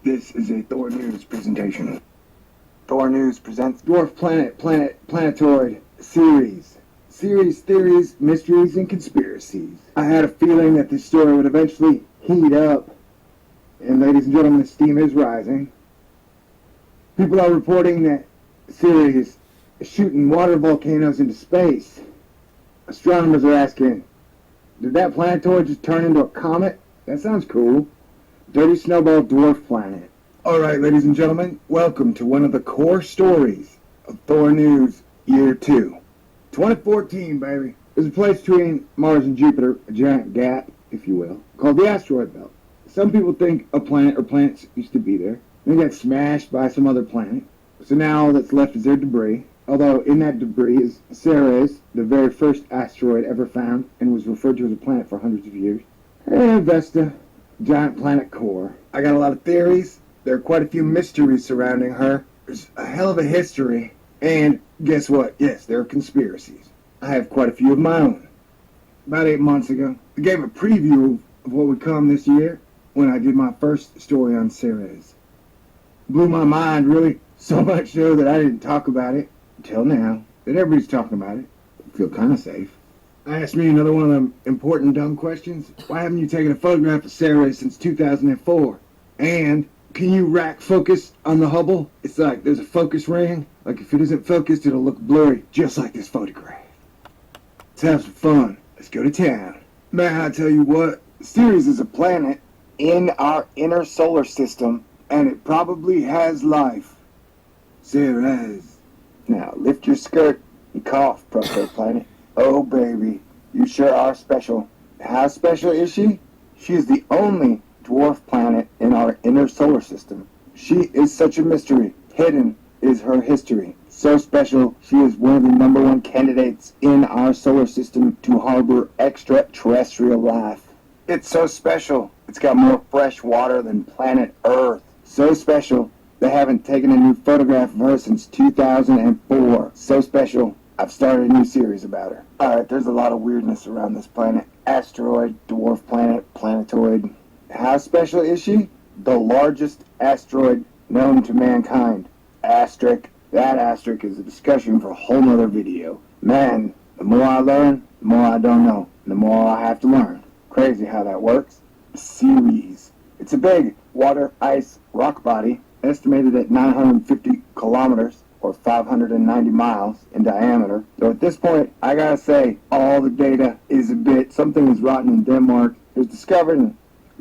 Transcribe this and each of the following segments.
This is a THORNEWS presentation. THORNEWS presents Dwarf Planetoid Series. Series, theories, mysteries, and conspiracies. I had a feeling that this story would eventually heat up. And ladies and gentlemen, the steam is rising. People are reporting that Ceres is shooting water volcanoes into space. Astronomers are asking, did that planetoid just turn into a comet? That sounds cool. Dirty snowball dwarf planet. Alright, ladies and gentlemen, welcome to one of the core stories of THORNEWS Year 2. 2014, baby. There's a place between Mars and Jupiter, a giant gap, if you will, called the asteroid belt. Some people think a planet or planets used to be there. They got smashed by some other planet. So now all that's left is their debris. Although in that debris is Ceres, the very first asteroid ever found, and was referred to as a planet for hundreds of years. And Vesta, giant planet core. I got a lot of theories. There are quite a few mysteries surrounding her. There's a hell of a history. And guess what? Yes, there are conspiracies. I have quite a few of my own. About 8 months ago, I gave a preview of what would come this year when I did my first story on Ceres. Blew my mind, really, so much so that I didn't talk about it until now. That everybody's talking about it. I feel kind of safe. I asked me another one of them important dumb questions. Why haven't you taken a photograph of Ceres since 2004? And can you rack focus on the Hubble? It's like there's a focus ring. Like if it isn't focused, it'll look blurry, just like this photograph. Let's have some fun. Let's go to town. Man, I tell you what, Ceres is a planet in our inner solar system, and it probably has life. Ceres. Now lift your skirt and cough, protoplanet. Oh baby, you sure are special. How special is she? She is the only dwarf planet in our inner solar system. She is such a mystery. Hidden is her history. So special, she is one of the #1 candidates in our solar system to harbor extraterrestrial life. It's so special, it's got more fresh water than planet Earth. So special, they haven't taken a new photograph of her since 2004. So special, I've started a new series about her. Alright, there's a lot of weirdness around this planet. Asteroid, dwarf planet, planetoid. How special is she? The largest asteroid known to mankind. Asterisk. That asterisk is a discussion for a whole nother video. Man, the more I learn, the more I don't know. And the more I have to learn. Crazy how that works. Ceres. It's a big water, ice, rock body, estimated at 950 kilometers, or 590 miles in diameter. So at this point, I gotta say, all the data is a bit, something is rotten in Denmark. It was discovered on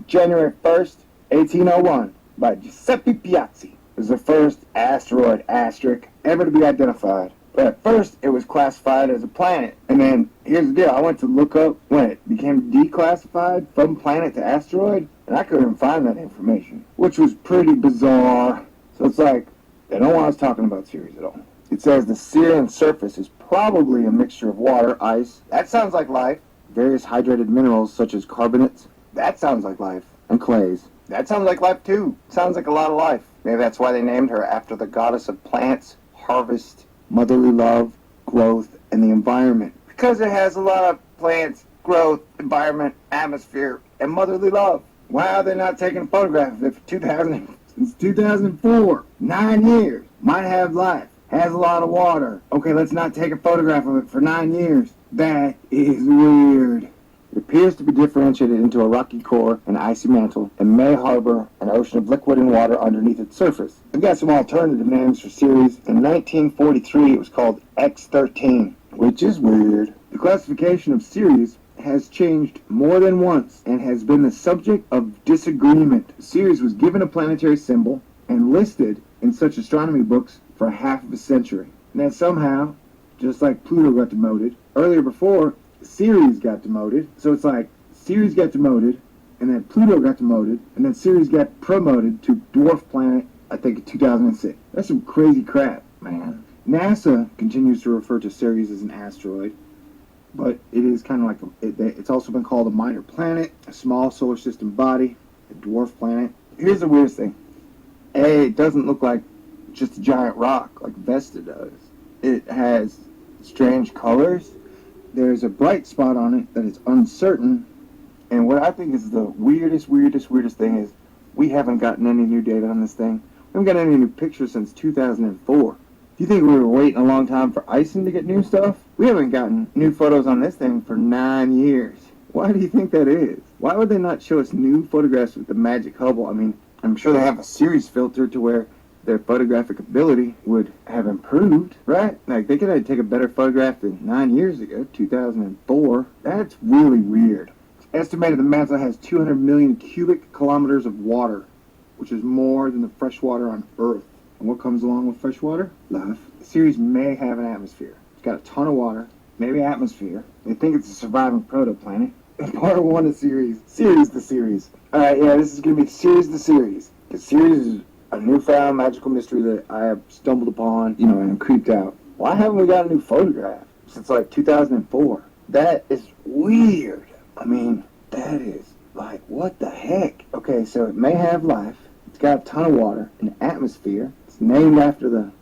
January 1st, 1801 by Giuseppe Piazzi. It was the first asteroid asterisk ever to be identified. But at first, it was classified as a planet. And then, here's the deal, I went to look up when it became declassified from planet to asteroid, and I couldn't find that information, which was pretty bizarre. So it's like, they don't want us talking about Ceres at all. It says the Cerean surface is probably a mixture of water, ice. That sounds like life. Various hydrated minerals such as carbonates. That sounds like life. And clays. That sounds like life too. Sounds like a lot of life. Maybe that's why they named her after the goddess of plants, harvest, motherly love, growth, and the environment. Because it has a lot of plants, growth, environment, atmosphere, and motherly love. Why are they not taking a photograph of it for 2000? Since 2004, 9 years, might have life, has a lot of water. Okay, let's not take a photograph of it for 9 years. That is weird. It appears to be differentiated into a rocky core, an icy mantle, and may harbor an ocean of liquid and water underneath its surface. I've got some alternative names for Ceres. In 1943, it was called X13, which is weird. The classification of Ceres has changed more than once and has been the subject of disagreement. Ceres was given a planetary symbol and listed in such astronomy books for half of a century. And then somehow, just like Pluto got demoted, earlier before, Ceres got demoted. So it's like Ceres got demoted, and then Pluto got demoted, and then Ceres got promoted to dwarf planet, I think in 2006. That's some crazy crap, man. NASA continues to refer to Ceres as an asteroid, but it is kind of like, it's also been called a minor planet, a small solar system body, a dwarf planet. Here's the weirdest thing. A, it doesn't look like just a giant rock like Vesta does. It has strange colors. There's a bright spot on it that is uncertain. And what I think is the weirdest thing is We haven't gotten any new data on this thing. We haven't got any new pictures since 2004. Do you think we were waiting a long time for Ison to get new stuff? We haven't gotten new photos on this thing for 9 years. Why do you think that is? Why would they not show us new photographs with the magic Hubble? I mean, I'm sure they have a Ceres filter to where their photographic ability would have improved, right? Like, they could have taken a better photograph than 9 years ago, 2004. That's really weird. It's estimated the mantle has 200 million cubic kilometers of water, which is more than the fresh water on Earth. And what comes along with fresh water? Life. The Ceres may have an atmosphere. It's got a ton of water, maybe atmosphere. They think it's a surviving protoplanet. Part 1 of Ceres. Ceres the Ceres. Alright, yeah, this is going to be Ceres the Ceres. Because Ceres is a newfound magical mystery that I have stumbled upon, and I'm creeped out. Why haven't we got a new photograph since like 2004? That is weird. I mean, that is like, what the heck? Okay, so it may have life. It's got a ton of water, an atmosphere. It's named after the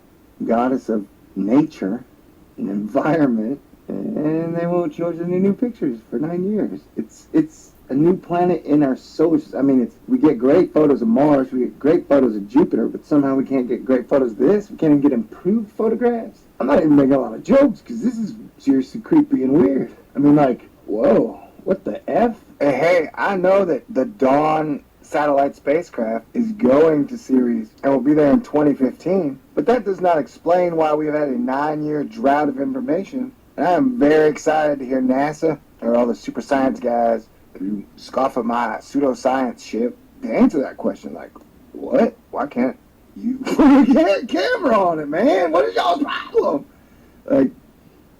goddess of nature and environment. And they won't show us any new pictures for 9 years. It's a new planet in our solar system. I mean, we get great photos of Mars, we get great photos of Jupiter, but somehow we can't get great photos of this. We can't even get improved photographs. I'm not even making a lot of jokes, because this is seriously creepy and weird. I mean, like, whoa, what the F? Hey, I know that the Dawn satellite spacecraft is going to Ceres and will be there in 2015, but that does not explain why we've had a 9-year drought of information. And I am very excited to hear NASA, or all the super science guys who scoff at my pseudoscience shit, to answer that question. Like, what? Why can't you get a camera on it, man? What is y'all's problem? Like,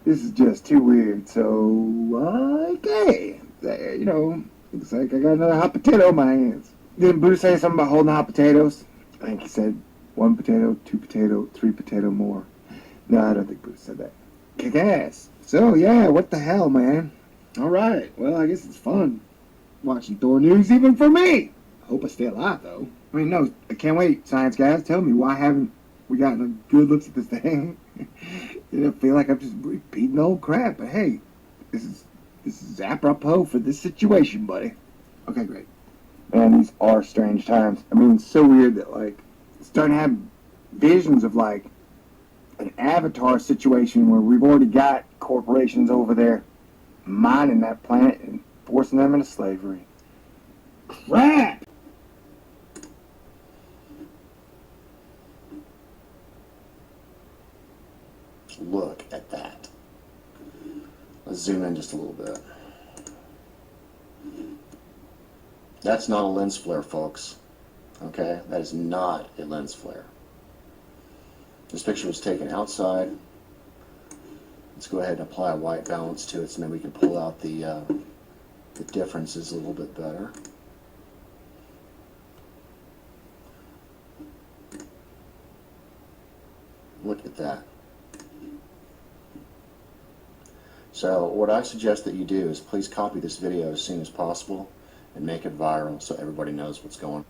this is just too weird. So, okay. Looks like I got another hot potato in my hands. Didn't Buddha say something about holding hot potatoes? I think he said 1 potato, 2 potato, 3 potato more. No, I don't think Buddha said that. Kick ass. So, yeah, what the hell, man? Alright, well, I guess it's fun watching Thor news even for me. I hope I stay alive, though. I mean, no, I can't wait, science guys. Tell me, why haven't we gotten a good looks at this thing? I feel like I'm just repeating old crap, but hey, this is apropos for this situation, buddy. Okay, great. Man, these are strange times. I mean, it's so weird that, like, starting to have visions of, like, an Avatar situation where we've already got corporations over there mining that planet and forcing them into slavery. Crap! Look at that. Let's zoom in just a little bit. That's not a lens flare, folks. Okay? That is not a lens flare. This picture was taken outside. Let's go ahead and apply a white balance to it so maybe we can pull out the differences a little bit better. Look at that. So what I suggest that you do is please copy this video as soon as possible and make it viral so everybody knows what's going on.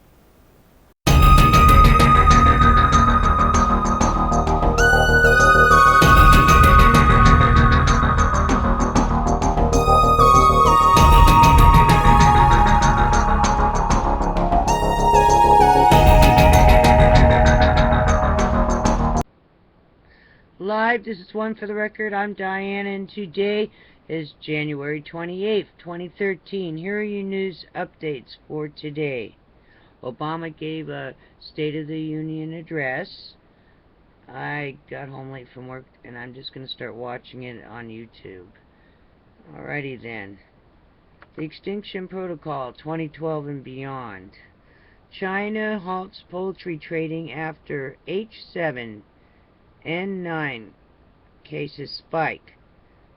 Live, this is One for the Record. I'm Diane, and today is January 28th, 2013. Here are your news updates for today. Obama gave a State of the Union address. I got home late from work, and I'm just going to start watching it on YouTube. Alrighty then. The Extinction Protocol 2012 and beyond. China halts poultry trading after H7N9 cases spike.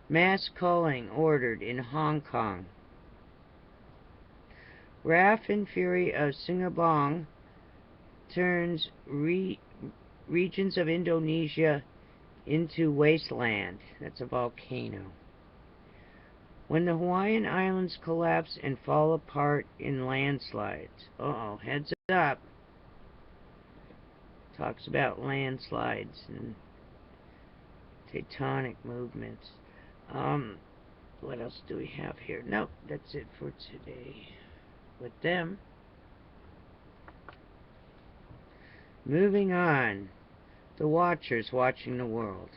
Mass culling ordered in Hong Kong. Wrath and fury of Singabong turns regions of Indonesia into wasteland. That's a volcano. When the Hawaiian Islands collapse and fall apart in landslides. Uh-oh, heads up. Talks about landslides and tectonic movements. What else do we have here? Nope, that's it for today with them. Moving on. The Watchers watching the world.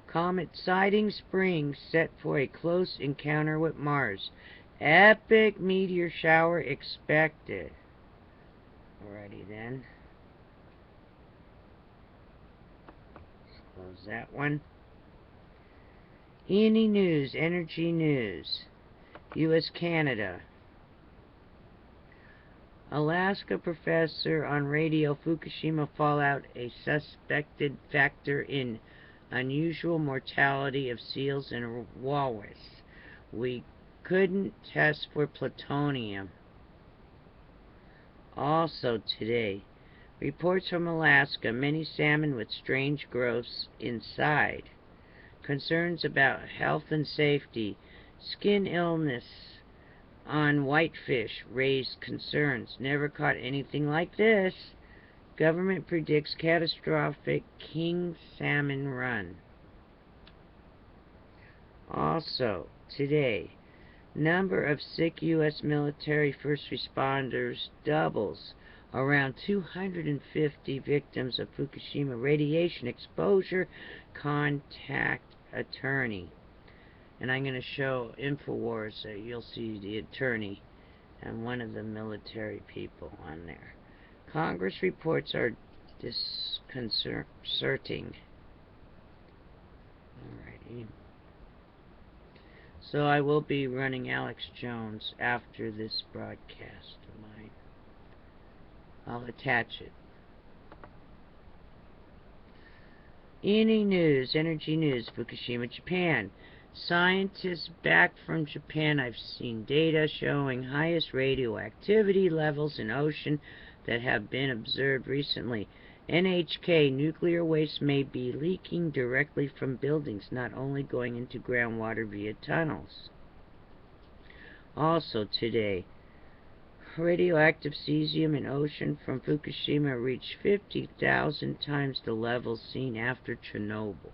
Comet sighting spring set for a close encounter with Mars. Epic meteor shower expected. Alrighty then. Let's close that one. Any news, energy news. U.S. Canada. Alaska professor on radio, Fukushima fallout, a suspected factor in unusual mortality of seals and walrus. We couldn't test for plutonium. Also today, reports from Alaska, many salmon with strange growths inside. Concerns about health and safety. Skin illness on whitefish raised concerns. Never caught anything like this. Government predicts catastrophic king salmon run. Also, today, number of sick U.S. military first responders doubles. Around 250 victims of Fukushima radiation exposure. Contact attorney. And I'm going to show INFOWARS, so you'll see the attorney and one of the military people on there. Congress reports are disconcerting. Alrighty. So I will be running Alex Jones after this broadcast of mine. I'll attach it. Any news, energy news, Fukushima, Japan. Scientists back from Japan, I've seen data showing highest radioactivity levels in ocean that have been observed recently. NHK, nuclear waste may be leaking directly from buildings, not only going into groundwater via tunnels. Also today, radioactive cesium in ocean from Fukushima reached 50,000 times the levels seen after Chernobyl.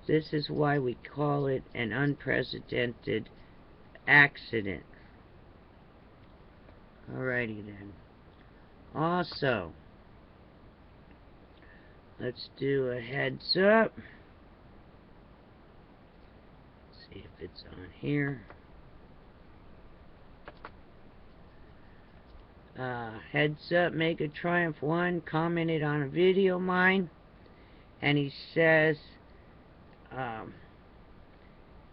This is why we call it an unprecedented accident. Alrighty then. Also, let's do a heads up. See if it's on here. Heads up, Mega Triumph 1 commented on a video of mine, and he says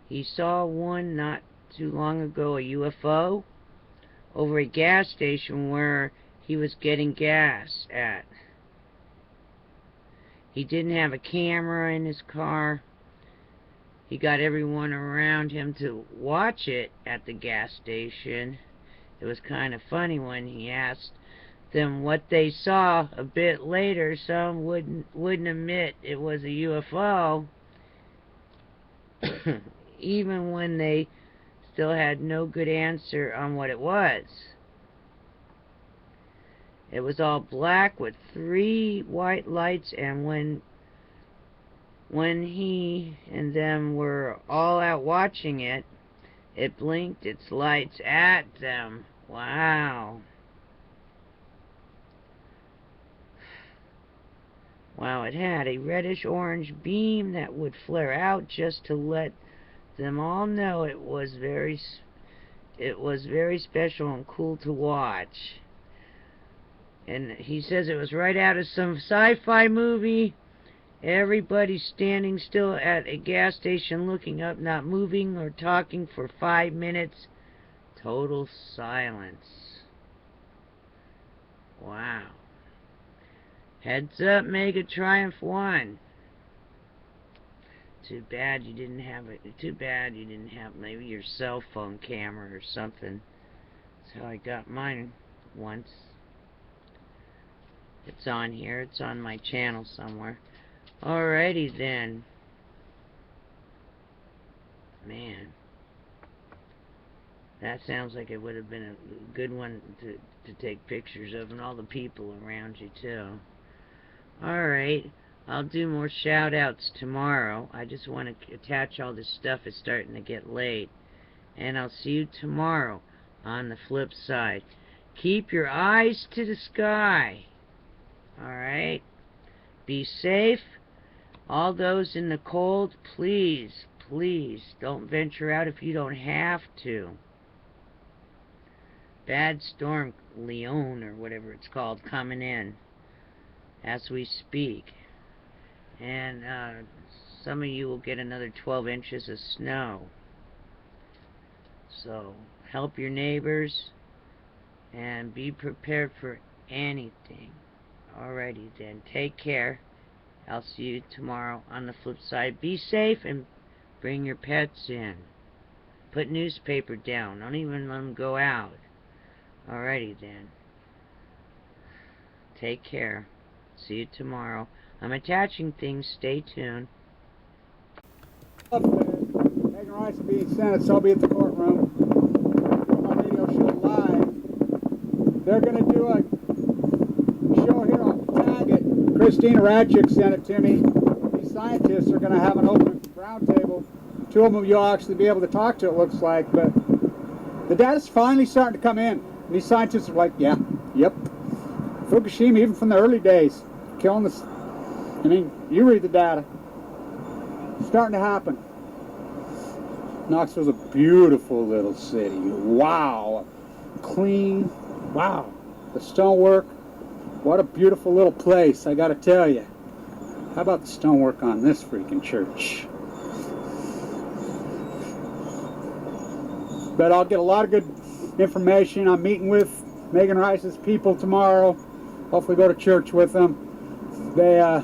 he saw one not too long ago, a UFO, over a gas station where he was getting gas at. He didn't have a camera in his car. He got everyone around him to watch it at the gas station. It was kind of funny when he asked them what they saw. A bit later, some wouldn't admit it was a UFO, even when they still had no good answer on what it was. It was all black with 3 white lights, and when he and them were all out watching it, it blinked its lights at them. Wow. Wow, it had a reddish-orange beam that would flare out just to let them all know it was very special and cool to watch. And he says it was right out of some sci-fi movie. Everybody standing still at a gas station looking up, not moving or talking for 5 minutes. Total silence. Wow. Heads up, Mega Triumph 1. Too bad you didn't have maybe your cell phone camera or something. That's how I got mine once. It's on here. It's on my channel somewhere. Alrighty then. Man. That sounds like it would have been a good one to take pictures of, and all the people around you too. Alright. I'll do more shout outs tomorrow. I just want to attach all this stuff. It's starting to get late. And I'll see you tomorrow on the flip side. Keep your eyes to the sky. Alright? Be safe. All those in the cold, please, please, don't venture out if you don't have to. Bad storm Leon, or whatever it's called, coming in as we speak. And some of you will get another 12 inches of snow. So help your neighbors and be prepared for anything. Alrighty then, take care. I'll see you tomorrow on the flip side. Be safe and bring your pets in. Put newspaper down. Don't even let them go out. Alrighty then. Take care. See you tomorrow. I'm attaching things. Stay tuned. Megan Rice will be in Senate, so I'll be at the courtroom. My radio show live. They're going to do a show here on TAGGET. Christina Radchick sent it to me. These scientists are going to have an open roundtable. Two of them you'll actually be able to talk to, it looks like. But the data's finally starting to come in. And these scientists are like, yeah, yep. Fukushima, even from the early days, killing us. I mean, you read the data. It's starting to happen. Knoxville's a beautiful little city. Wow. Clean. Wow. The stonework. What a beautiful little place, I gotta tell you. How about the stonework on this freaking church? But I'll get a lot of good information. I'm meeting with Megan Rice's people tomorrow. Hopefully go to church with them. They're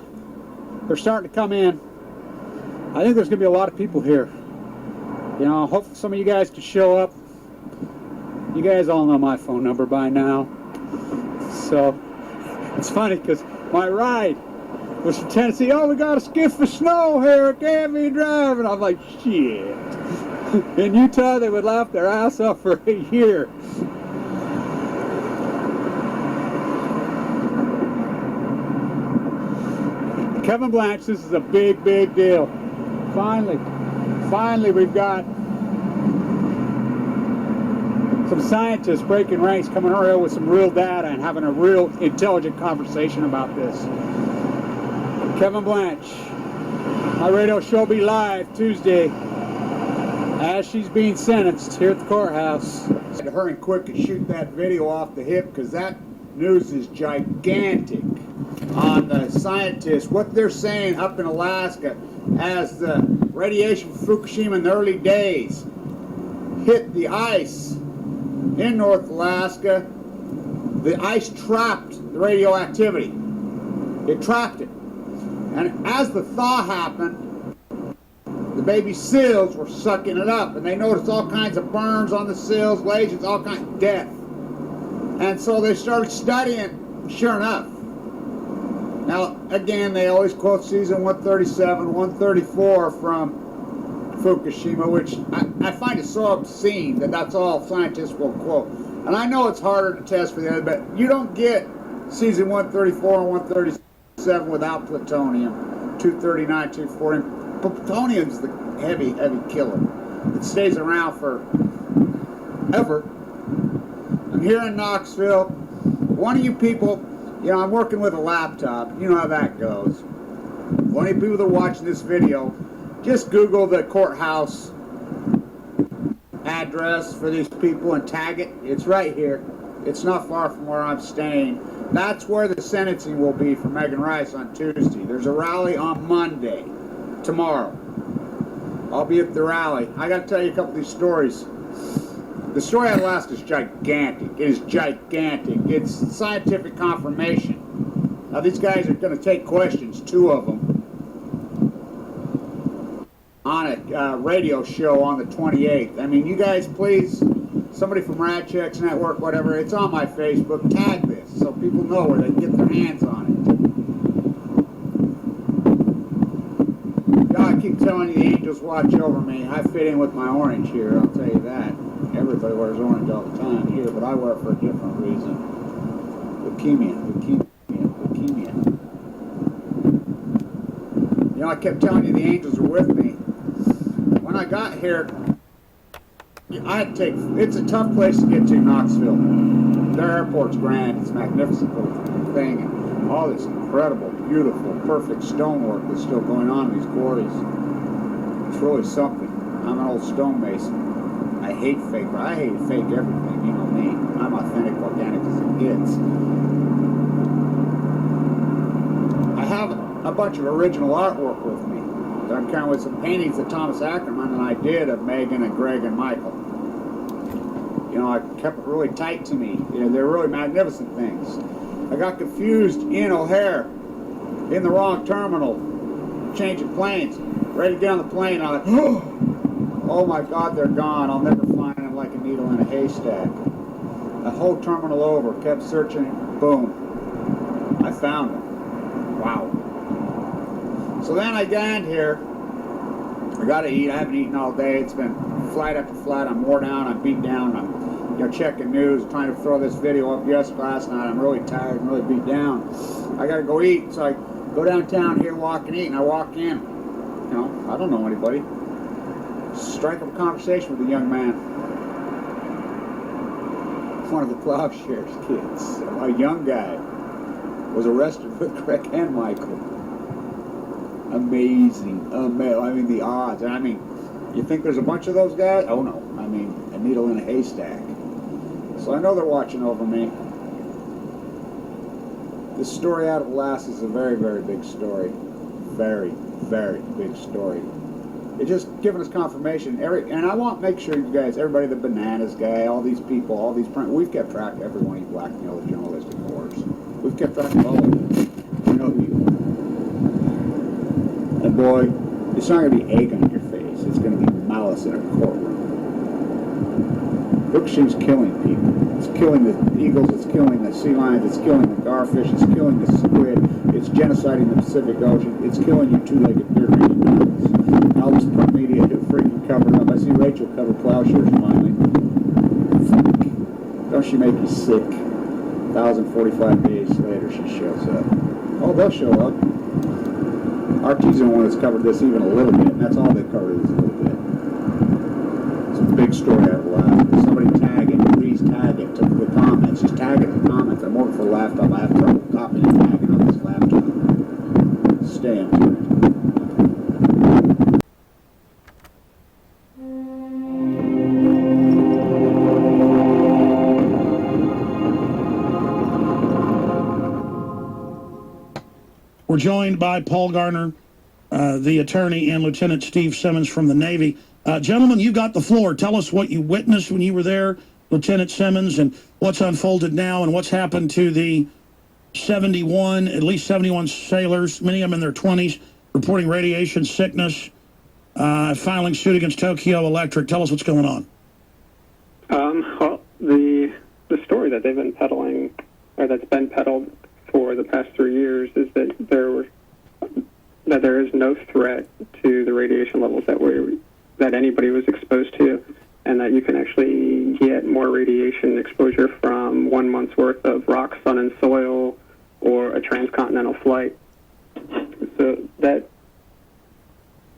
starting to come in. I think there's going to be a lot of people here. You know, hopefully some of you guys can show up. You guys all know my phone number by now. So, it's funny because my ride was from Tennessee. Oh, we got a skiff of snow here. Can't be driving. I'm like, shit. In Utah, they would laugh their ass off for a year. Kevin Blanch, this is a big, big deal. Finally, we've got some scientists breaking ranks, coming around with some real data and having a real intelligent conversation about this. Kevin Blanch, my radio show will be live Tuesday as she's being sentenced here at the courthouse. I had to hurry quick and shoot that video off the hip because that news is gigantic on the scientists, what they're saying up in Alaska as the radiation from Fukushima in the early days hit the ice in North Alaska. The ice trapped the radioactivity. It trapped it. And as the thaw happened, the baby seals were sucking it up, and they noticed all kinds of burns on the seals, lesions, all kinds of death. And so they started studying, sure enough. Now, again, they always quote season 137, 134 from Fukushima, which I find it so obscene that that's all scientists will quote. And I know it's harder to test for the other, but you don't get season 134 and 137 without plutonium, 239, 240. Plutonium's the heavy, heavy killer. It stays around for ever. I'm here in Knoxville. One of you people, you know, I'm working with a laptop. You know how that goes. One of you people that are watching this video, just Google the courthouse address for these people and tag it. It's right here. It's not far from where I'm staying. That's where the sentencing will be for Megan Rice on Tuesday. There's a rally on Monday, tomorrow. I'll be at the rally. I got to tell you a couple of these stories. The story out of Alaska is gigantic. It is gigantic. It's scientific confirmation. Now these guys are going to take questions, two of them, on a radio show on the 28th. I mean, you guys please, somebody from Radcheck's Network, whatever, it's on my Facebook, tag this so people know where they can get their hands on it. God, I keep telling you the angels watch over me. I fit in with my orange here, I'll tell you that. Everybody wears orange all the time here, but I wear it for a different reason. Leukemia. You know, I kept telling you the angels are with me. When I got here, I had to take, it's a tough place to get to, Knoxville. There airport's grand. It's a magnificent little thing. And all this incredible, beautiful, perfect stonework that's still going on in these quarries. It's really something. I'm an old stonemason. I hate fake everything, you know me. I'm authentic, organic as it gets. I have a bunch of original artwork with me. I'm kind of with some paintings that Thomas Ackerman and I did of Megan and Greg and Michael. You know, I kept it really tight to me. You know, they're really magnificent things. I got confused in O'Hare, in the wrong terminal, changing planes. Ready to get on the plane, I was like, oh my God, they're gone. I'll never find them, like a needle in a haystack. The whole terminal over, kept searching, boom. I found them. Wow. So then I got here. I gotta eat. I haven't eaten all day. It's been flight after flight. I'm wore down. I'm beat down. I'm checking news, trying to throw this video up last night. I'm really tired and really beat down. I gotta go eat. So I go downtown here, walk and eat, and I walk in. You know, I don't know anybody. Strike up a conversation with a young man. One of the Plowshares kids, a young guy, was arrested with Greg and Michael. Amazing. I mean, the odds. And I mean, you think there's a bunch of those guys? Oh no. I mean, a needle in a haystack. So I know they're watching over me. This story out of Alaska is a very, very big story. Very, very big story. It's just giving us confirmation. And I want to make sure you guys, everybody, the Bananas guy, all these people, all these, we've kept track of every one of you blackmailers, journalistic wars. We've kept track of all of them. You know who you are. And boy, it's not going to be egg on your face. It's going to be malice in a courtroom. Fukushima's killing people. It's killing the eagles. It's killing the sea lions. It's killing the garfish. It's killing the squid. It's genociding the Pacific Ocean. It's killing you two-legged beer-drinking animals. All this print media freaking covered up. I see Rachel cover Plowshares finally. Don't she make you sick? 1,045 days later she shows up. Oh, they'll show up. RT's the one that's covered this even a little bit, and that's all they've covered is a little bit. It's a big story out of Alaska. Somebody tag it, please tag it to the comments. Just tag it in the comments. I'm working for a laptop. I have trouble copying and tagging on this laptop. Stay on it. We're joined by Paul Garner, the attorney, and Lieutenant Steve Simmons from the Navy. Gentlemen, you got the floor. Tell us what you witnessed when you were there, Lieutenant Simmons, and what's unfolded now and what's happened to the 71, at least 71 sailors, many of them in their 20s, reporting radiation sickness, filing suit against Tokyo Electric. Tell us what's going on. Well, the story that they've been peddling, or that's been peddled for the past 3 years, is that there is no threat to the radiation levels that anybody was exposed to, and that you can actually get more radiation exposure from 1 month's worth of rock, sun, and soil, or a transcontinental flight. So that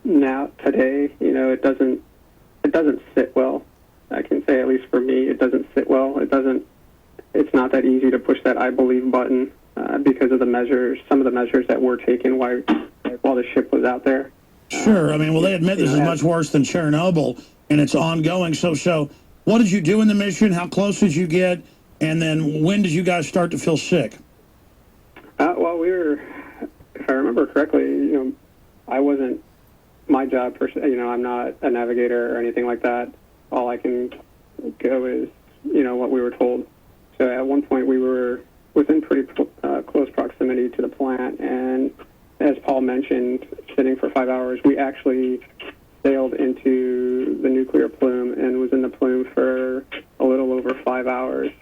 now today, you know, it doesn't sit well. I can say, at least for me, it doesn't sit well. It's not that easy to push that I believe button because of some of the measures that were taken while the ship was out there. Sure. I mean, well, they admit this is much worse than Chernobyl, and it's ongoing. So what did you do in the mission? How close did you get? And then when did you guys start to feel sick? Well, if I remember correctly, you know, I wasn't, my job, you know, I'm not a navigator or anything like that. All I can go is, you know, what we were told. So at one point we were within pretty close proximity to the plant, and as Paul mentioned, sitting for 5 hours, we actually sailed into the nuclear plume and was in the plume for a little over 5 hours.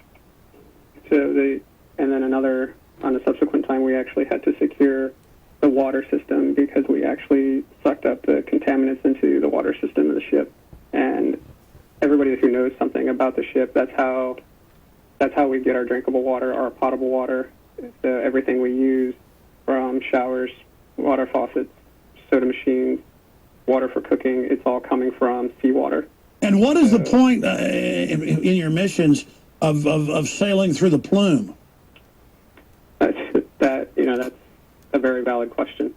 And then on a subsequent time, we actually had to secure the water system because we actually sucked up the contaminants into the water system of the ship. And everybody who knows something about the ship, that's how we get our drinkable water, our potable water. So everything we use, from showers, water faucets, soda machines, water for cooking, it's all coming from seawater. And what is the point in your missions of sailing through the plume? That's a very valid question.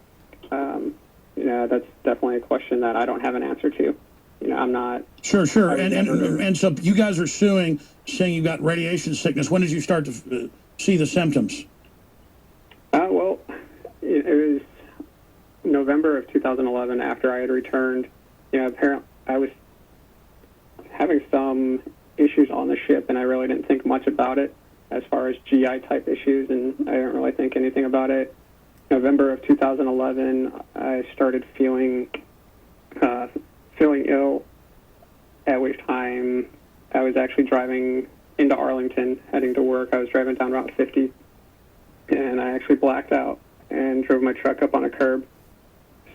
That's definitely a question that I don't have an answer to. I'm not. Sure. And so you guys are saying you got radiation sickness. When did you start to see the symptoms? Well, it was November of 2011 after I had returned. Apparently I was having some issues on the ship, and I really didn't think much about it as far as GI type issues, and I didn't really think anything about it. November of 2011, I started feeling ill, at which time I was actually driving into Arlington, heading to work. I was driving down Route 50, and I actually blacked out and drove my truck up on a curb.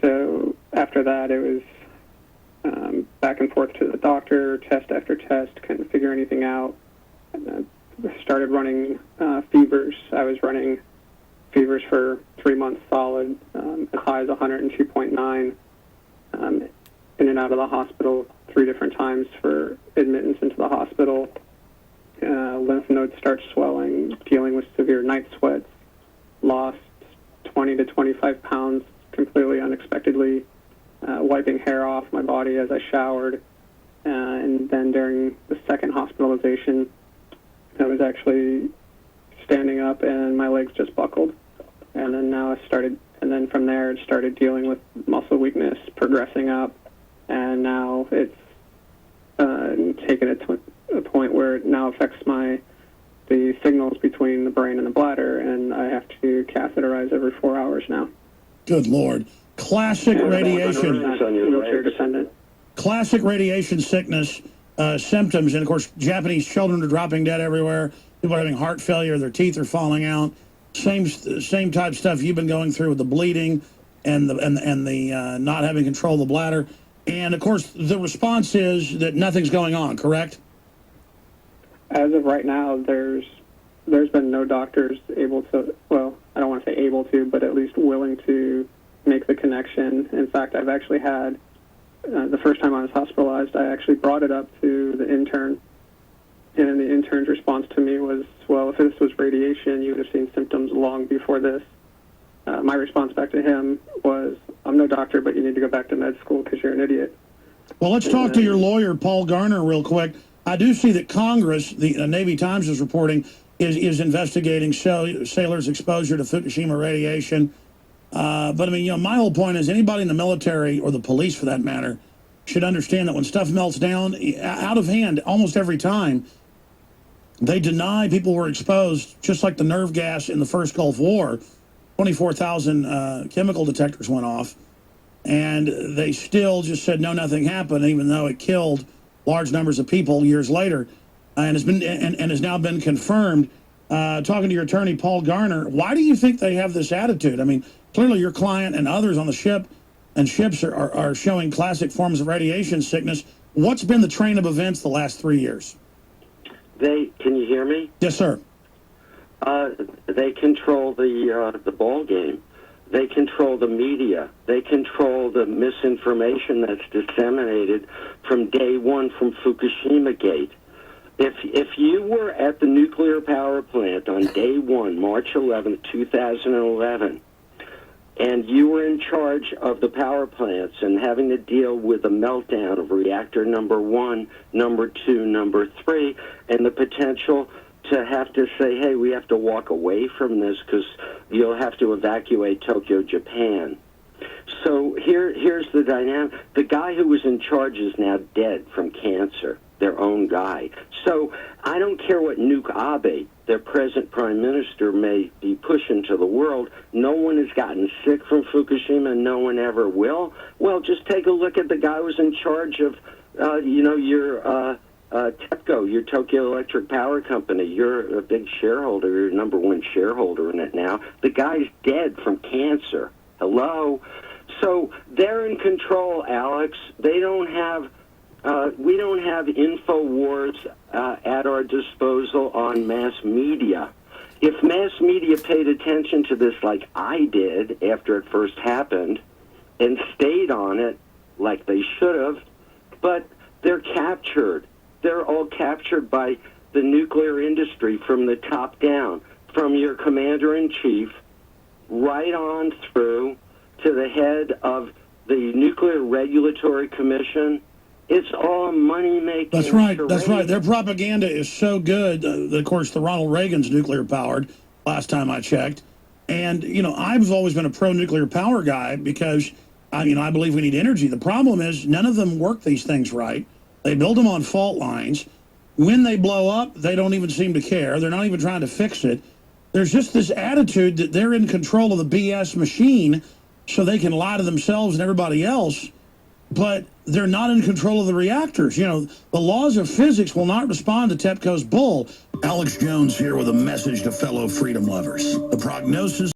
So after that, it was back and forth to the doctor, test after test, couldn't figure anything out. Started running fevers. I was running fevers for 3 months solid, as high as 102.9, in and out of the hospital 3 different times for admittance into the hospital. Lymph nodes start swelling, dealing with severe night sweats, lost 20 to 25 pounds completely unexpectedly, wiping hair off my body as I showered. And then during the second hospitalization, I was actually standing up and my legs just buckled. And then from there it started dealing with muscle weakness, progressing up, and now it's taken it to a point where it now affects the signals between the brain and the bladder, and I have to catheterize every 4 hours now. Good Lord. Classic radiation. Wheelchair dependent. Classic radiation sickness symptoms, and of course Japanese children are dropping dead everywhere. People are having heart failure, their teeth are falling out. Same type stuff you've been going through with the bleeding and the not having control of the bladder. And of course the response is that nothing's going on, correct? As of right now, there's been no doctors able to, well, I don't want to say able to, but at least willing to make the connection. In fact, I've actually had, the first time I was hospitalized, I actually brought it up to the intern, and the intern's response to me was, well, if this was radiation, you would have seen symptoms long before this. My response back to him was, I'm no doctor, but you need to go back to med school because you're an idiot. Well, let's talk to your lawyer, Paul Garner, real quick. I do see that Congress, the Navy Times is reporting, is investigating sailors' exposure to Fukushima radiation. But, I mean, my whole point is anybody in the military, or the police for that matter, should understand that when stuff melts down, out of hand, almost every time, they deny people were exposed, just like the nerve gas in the first Gulf War. 24,000 chemical detectors went off, and they still just said, no, nothing happened, even though it killed large numbers of people years later, and has now been confirmed. Talking to your attorney, Paul Garner, why do you think they have this attitude? I mean, clearly your client and others on the ship and ships are showing classic forms of radiation sickness. What's been the train of events the last 3 years? Can you hear me? Yes, sir. They control the ball game. They control the media. They control the misinformation that's disseminated from day one, from Fukushima Gate. If you were at the nuclear power plant on day one, March 11th, 2011, and you were in charge of the power plants and having to deal with the meltdown of reactor number 1, number 2, number 3, and the potential to have to say, hey, we have to walk away from this because you'll have to evacuate Tokyo, Japan. So here's the dynamic. The guy who was in charge is now dead from cancer, their own guy. So I don't care what Nuke Abe, their present prime minister, may be pushing to the world. No one has gotten sick from Fukushima. No one ever will. Well, just take a look at the guy who was in charge of, your TEPCO, your Tokyo Electric Power Company. You're a big shareholder. You're number 1 shareholder in it now. The guy's dead from cancer. Hello? So they're in control, Alex. They don't have, we don't have INFOWARS at our disposal on mass media. If mass media paid attention to this like I did after it first happened and stayed on it like they should have, but they're captured. They're all captured by the nuclear industry from the top down, from your commander-in-chief right on through to the head of the Nuclear Regulatory Commission. It's all money-making. That's right. charade. That's right. Their propaganda is so good. Of course, the Ronald Reagan's nuclear-powered, last time I checked. And, you know, I've always been a pro-nuclear power guy because, I believe we need energy. The problem is none of them work these things right. They build them on fault lines. When they blow up, they don't even seem to care. They're not even trying to fix it. There's just this attitude that they're in control of the BS machine so they can lie to themselves and everybody else, but they're not in control of the reactors. You know, the laws of physics will not respond to TEPCO's bull. Alex Jones here with a message to fellow freedom lovers. The prognosis